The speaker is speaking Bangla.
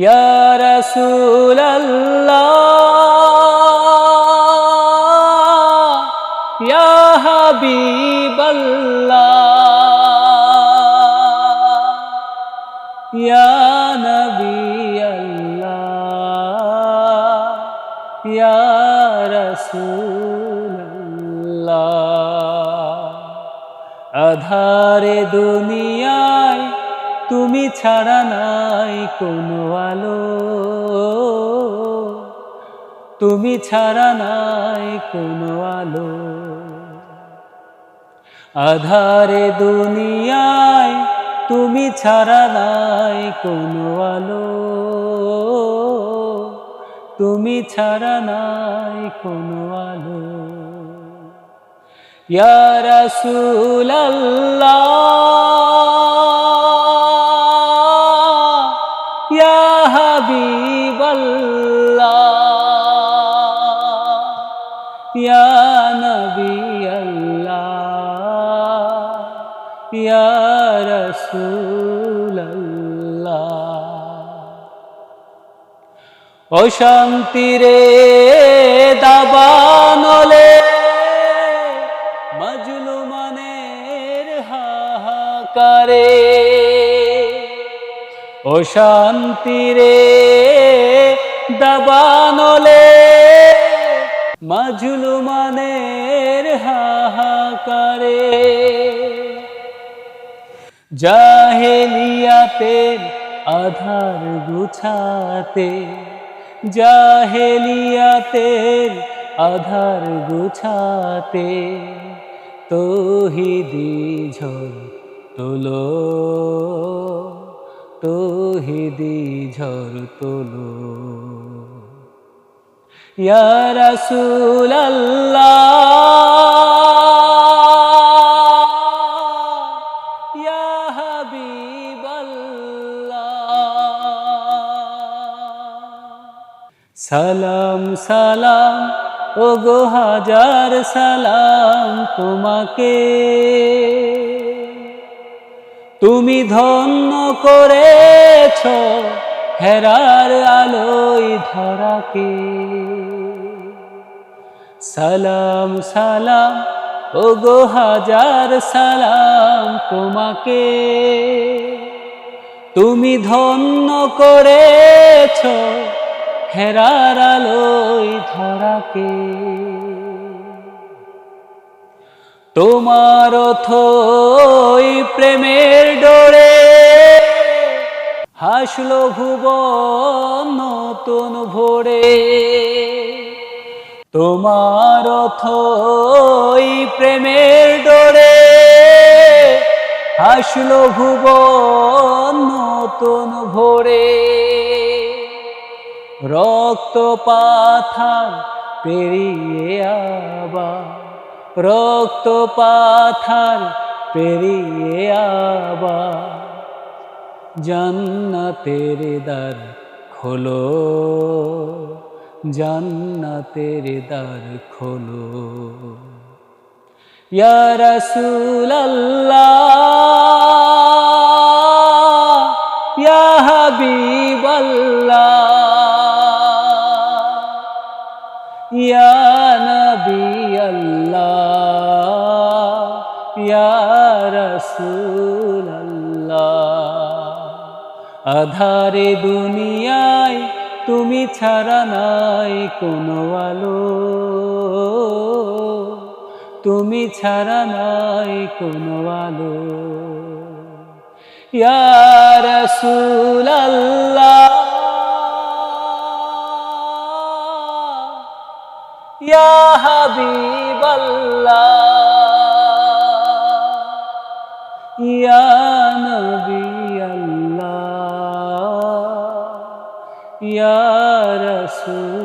ইয়া রাসূলাল্লাহ ইয়া হাবিবাল্লাহ ইয়া নবিয়াল্লাহ ইয়া রাসূলাল্লাহ। আধারে দুনিয়ায় তুমি ছাড়া নাই কোনো আলো, তুমি ছাড়া নাই কোনো আলো। আধারে দুনিয়ায় তুমি ছাড়া নাই কোনো আলো, তুমি ছাড়া নাই কোনো আলো। ইয়া রাসূলাল্লাহ ইয়া হাবিবাল্লাহ ইয়া নবিয়াল্লাহ ইয়া রাসূলাল্লাহ। অশান্তিরে দাবানলে মাজলুমানের হাহাকারে, অশান্তিরে দাবানলে মাজলুমানের হাহাকারে। জাহেলিয়াতের আধার গুছাতে, জাহেলিয়াতের আধার গুছাতে তৌহিদি ঝড় তোলো, তৌহিদি ঝড় তোলো। ইয়া রাসূলাল্লাহ ইয়া হাবিবাল্লাহ। সালাম সালাম ওগো হাজার সালাম তোমাকে, তুমি ধন্য করেছ হেরার আলোয় ধরাকে। সালাম সালাম ওগো হাজার সালাম তোমাকে, তুমি ধন্য করেছ হেরার আলোয় ধরাকে। তোমার অথই প্রেমের ডোরে হাসলো ভুবন নতুন ভোরে। তোমার অথই প্রেমের ডোরে হাসলো ভুবন নতুন ভোরে। রক্ত পাথার পেরিয়ে আবার, রক্ত পাথার পেরিয়ে আবার জান্নাতের দ্বার খোলো, জান্নাতের দ্বার খোলো। ইয়া রাসূলাল্লাহ ইয়া হাবিবাল্লাহ ইয়া নবিয়াল্লাহ ইয়া রাসূলাল্লাহ। আধারে দুনিয়ায় তুমি ছাড়া নাই কোনো আলো, তুমি ছাড়া নাই কোনো আলো। ইয়া রাসূলাল্লাহ ইয়া হাবিবাল্লাহ ইয়া নবিয়াল্লাহ ইয়া রাসূল।